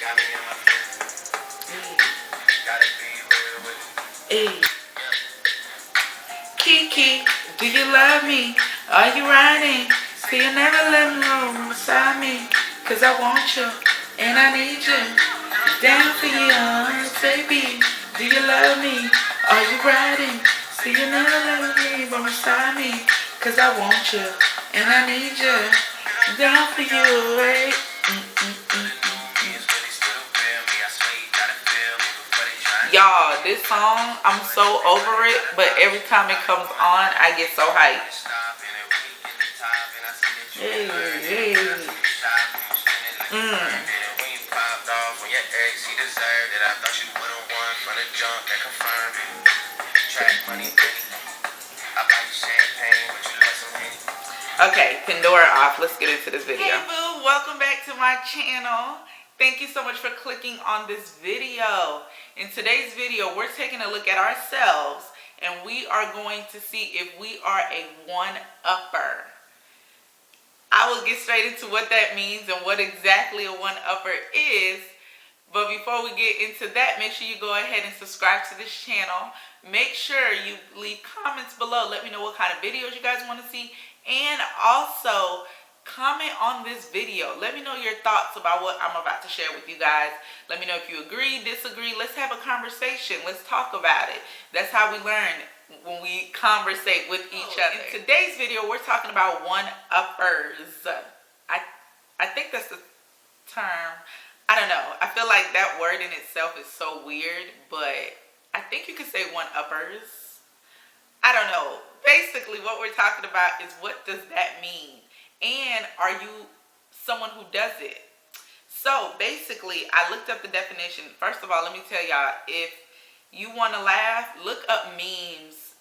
Hey. Kiki, do you love me? Are you riding? So you never let me roll beside me. Cause I want you and I need you. Down for you, baby. Do you love me? Are you riding? So you never let me roll beside me. Cause I want you and I need you. Down for you, right? Y'all, this song, I'm so over it, but every time it comes on, I get so hyped. Hey, hey. Okay, Pandora off. Let's get into this video. Hey boo, welcome back to my channel. Thank you so much for clicking on this video. In today's video, we're taking a look at ourselves and we are going to see if we are a one-upper. I will get straight into what that means and what exactly a one-upper is. But before we get into that, make sure you go ahead and subscribe to this channel. Make sure you leave comments below. Let me know what kind of videos you guys want to see. And also, comment on this video. Let me know your thoughts about what I'm about to share with you guys. Let me know if you agree, disagree. Let's have a conversation. Let's talk about it. That's how we learn, when we conversate with each other. In today's video, we're talking about one-uppers. I think that's the term. I don't know. I feel like that word in itself is so weird, but I think you could say one-uppers. I don't know. Basically, what we're talking about is, what does that mean? And are you someone who does it? So basically, I looked up the definition. First of all, let me tell y'all, if you want to laugh, look up memes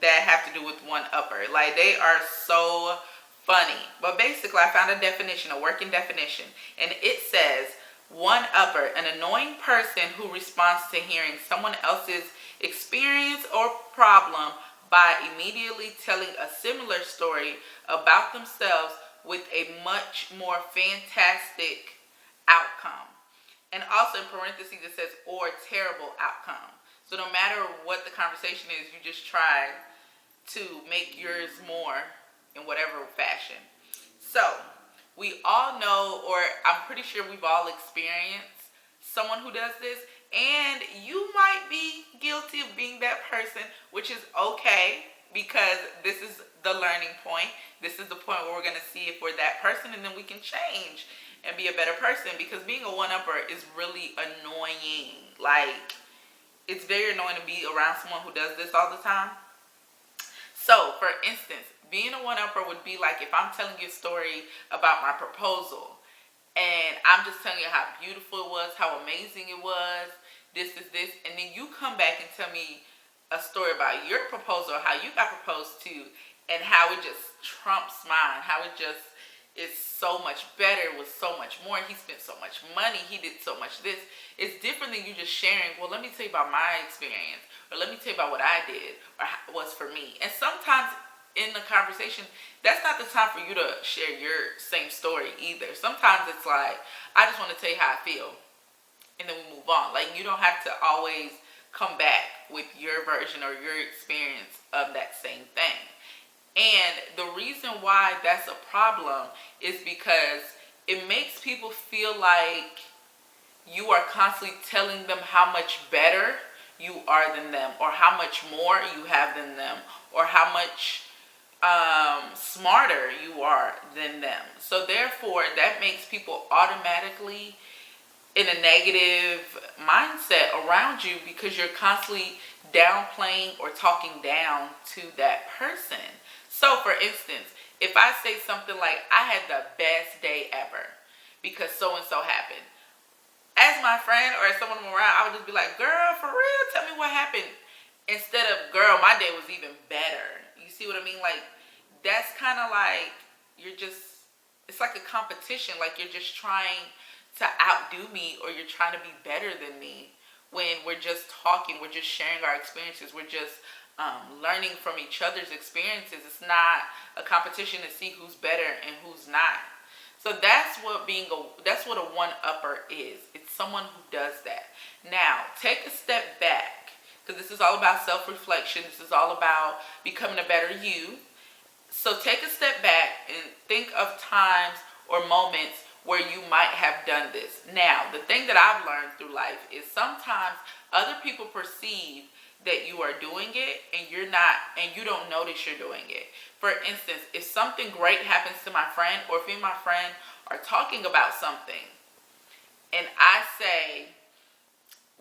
that have to do with one-upper. Like, they are so funny. But basically, I found a definition, a working definition, and it says, one-upper, an annoying person who responds to hearing someone else's experience or problem by immediately telling a similar story about themselves with a much more fantastic outcome. And also in parentheses it says, or terrible outcome. So no matter what the conversation is, you just try to make yours more in whatever fashion. So we all know, or I'm pretty sure we've all experienced someone who does this, and you might be guilty of being that person, which is okay, because this is the learning point. This is the point where we're going to see if we're that person, and then we can change and be a better person, because being a one-upper is really annoying. Like, it's very annoying to be around someone who does this all the time. So, for instance, being a one-upper would be like if I'm telling you a story about my proposal, and I'm just telling you how beautiful it was, how amazing it was, this is this, and then you come back and tell me a story about your proposal, how you got proposed to, and how it just trumps mine, how it just is so much better, was so much more, he spent so much money, he did so much this. It's different than you just sharing, well, let me tell you about my experience, or let me tell you about what I did, or how it was for me. And sometimes in the conversation, that's not the time for you to share your same story either. Sometimes it's like, I just want to tell you how I feel, and then we move on. Like, you don't have to always come back with your version or your experience of that same thing. And the reason why that's a problem is because it makes people feel like you are constantly telling them how much better you are than them, or how much more you have than them, or how much smarter you are than them. So therefore, that makes people automatically in a negative mindset around you, because you're constantly downplaying or talking down to that person. So for instance, if I say something like, I had the best day ever because so and so happened, as my friend or as someone around, I would just be like, girl, for real, tell me what happened, instead of, girl, my day was even better. You see what I mean? Like, that's kind of like, you're just, it's like a competition. Like, you're just trying to outdo me, or you're trying to be better than me, when we're just talking, we're just sharing our experiences, we're just learning from each other's experiences. It's not a competition to see who's better and who's not. So that's what a one-upper is. It's someone who does that. Now, take a step back, because this is all about self-reflection. This is all about becoming a better you. So take a step back and think of times or moments where you might have done this. Now, the thing that I've learned through life is sometimes other people perceive that you are doing it and you're not, and you don't notice you're doing it. For instance, if something great happens to my friend, or if me and my friend are talking about something and I say,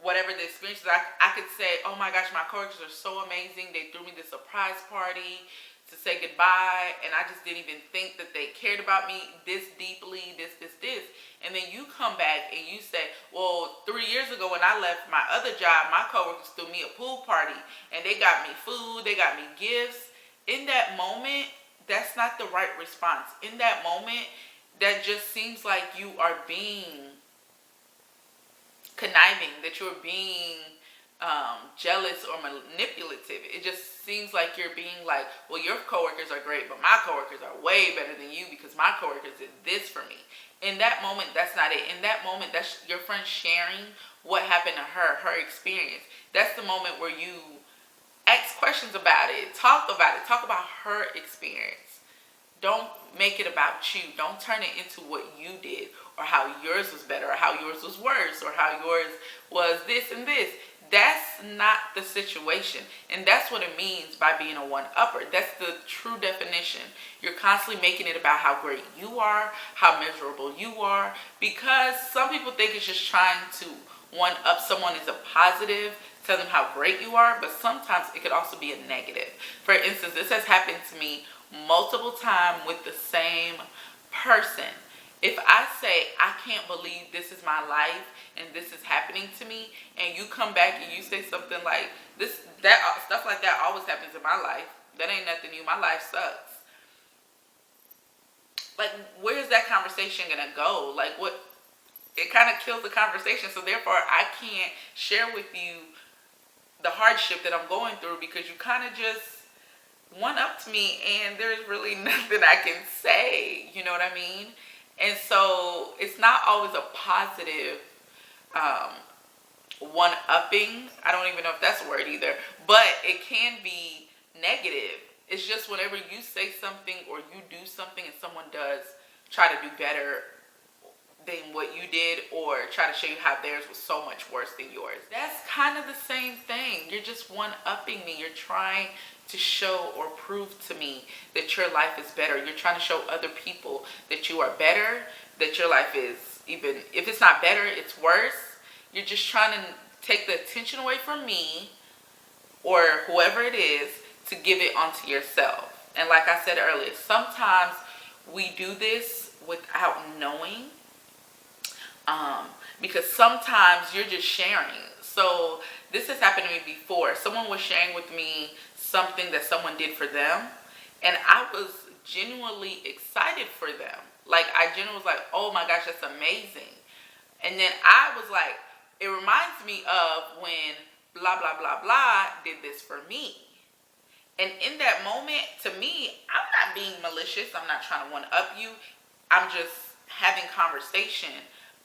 whatever the experience is, I could say, oh my gosh, my coworkers are so amazing. They threw me this surprise party to say goodbye, and I just didn't even think that they cared about me this deeply, this. And then you come back and you say, well, 3 years ago when I left my other job, my coworkers threw me a pool party, and they got me food, they got me gifts. In that moment, that's not the right response. In that moment, that just seems like you are being conniving, that you're being jealous or manipulative. It just seems like you're being like, well, your coworkers are great, but my coworkers are way better than you because my coworkers did this for me. In that moment, that's not it. In that moment, that's your friend sharing what happened to her experience. That's the moment where you ask questions about it, talk about her experience. Don't make it about you. Don't turn it into what you did, or how yours was better, or how yours was worse, or how yours was this and this. That's not the situation. And that's what it means by being a one-upper. That's the true definition. You're constantly making it about how great you are, how miserable you are, because some people think it's just trying to one-up someone as a positive, tell them how great you are, but sometimes it could also be a negative. For instance, this has happened to me multiple times with the same person. If I say, I can't believe this is my life and this is happening to me, and you come back and you say something like, stuff like that always happens in my life. That ain't nothing new. My life sucks. Like, where's that conversation gonna go? Like, what? It kind of kills the conversation. So therefore, I can't share with you the hardship that I'm going through, because you kind of just one-upped me and there's really nothing I can say. You know what I mean? And so it's not always a positive one-upping. I don't even know if that's a word either, but it can be negative. It's just whenever you say something or you do something and someone does try to do better than what you did, or try to show you how theirs was so much worse than yours. That's kind of the same thing. You're just one-upping me. You're trying to show or prove to me that your life is better. You're trying to show other people that you are better, that your life is, even if it's not better, it's worse. You're just trying to take the attention away from me or whoever it is to give it onto yourself. And like I said earlier, sometimes we do this without knowing, because sometimes you're just sharing. So this has happened to me before. Someone was sharing with me something that someone did for them, and I was genuinely excited for them. Like, I genuinely was like, oh my gosh, that's amazing. And then I was like, it reminds me of when blah blah blah blah did this for me. And in that moment, to me, I'm not being malicious. I'm not trying to one-up you. I'm just having conversation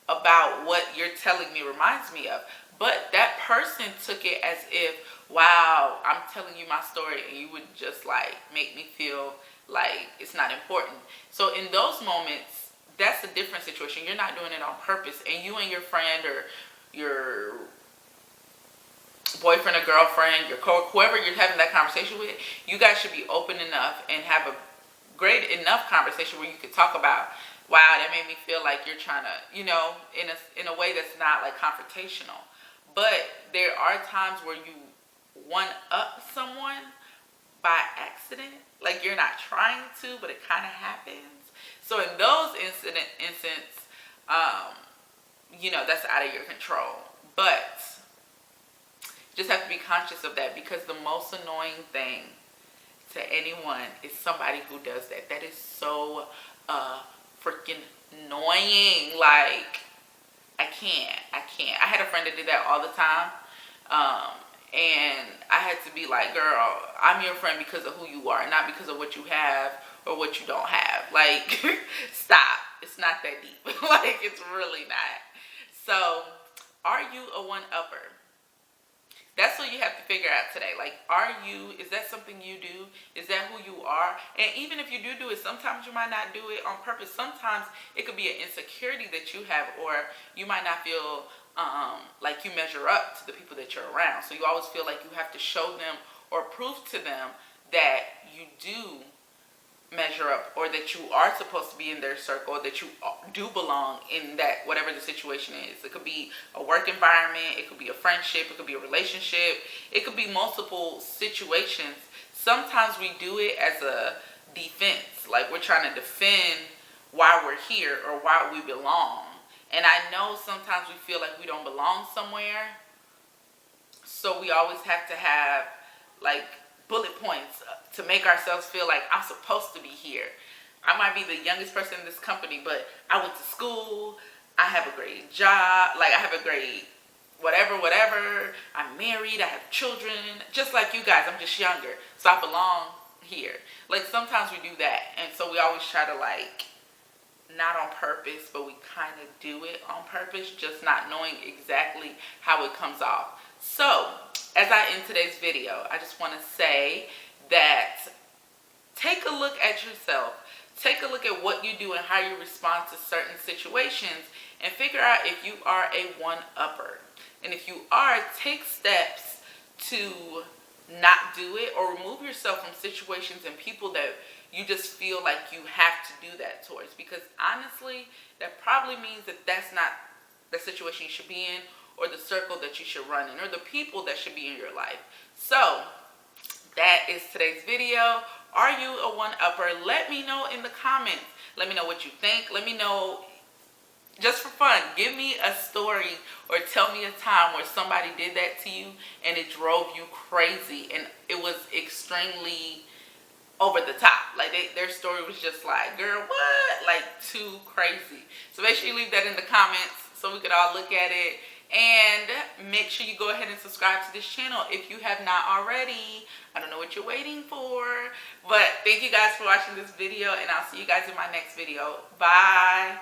about what you're telling me reminds me of. But that person took it as if, wow, I'm telling you my story and you would just like make me feel like it's not important. So in those moments, that's a different situation. You're not doing it on purpose. And you and your friend or your boyfriend or girlfriend, your whoever you're having that conversation with, you guys should be open enough and have a great enough conversation where you could talk about, wow, that made me feel like you're trying to, in a way that's not like confrontational. But there are times where you one-up someone by accident. Like, you're not trying to, but it kind of happens. So in those instances, that's out of your control. But just have to be conscious of that, because the most annoying thing to anyone is somebody who does that. That is so freaking annoying. Like, I can't. I had a friend that did that all the time. And I had to be like, girl, I'm your friend because of who you are, not because of what you have or what you don't have. Like, stop. It's not that deep. Like, it's really not. So, are you a one-upper? That's what you have to figure out today. Like, is that something you do? Is that who you are? And even if you do it, sometimes you might not do it on purpose. Sometimes it could be an insecurity that you have, or you might not feel like you measure up to the people that you're around. So you always feel like you have to show them or prove to them that you do measure up, or that you are supposed to be in their circle, or that you do belong in that, whatever the situation is. It could be a work environment, it could be a friendship, it could be a relationship, it could be multiple situations. Sometimes we do it as a defense, like we're trying to defend why we're here or why we belong. And I know sometimes we feel like we don't belong somewhere, so we always have to have like bullet points to make ourselves feel like I'm supposed to be here. I might be the youngest person in this company, but I went to school, I have a great job, like I have a great whatever, I'm married, I have children, just like you guys, I'm just younger, so I belong here. Like sometimes we do that, and so we always try to, like, not on purpose, but we kind of do it on purpose, just not knowing exactly how it comes off. So, as I end today's video, I just want to say that take a look at yourself. Take a look at what you do and how you respond to certain situations, and figure out if you are a one-upper. And if you are, take steps to not do it, or remove yourself from situations and people that you just feel like you have to do that towards. Because honestly, that probably means that that's not the situation you should be in, or the circle that you should run in, or the people that should be in your life. So that is today's video. Are you a one-upper? Let me know in the comments. Let me know what you think. Let me know, just for fun, give me a story or tell me a time where somebody did that to you and it drove you crazy and it was extremely over the top. Like their story was just like, girl, what? Like too crazy. So make sure you leave that in the comments so we could all look at it. And make sure you go ahead and subscribe to this channel if you have not already. I don't know what you're waiting for. But thank you guys for watching this video, and I'll see you guys in my next video. Bye.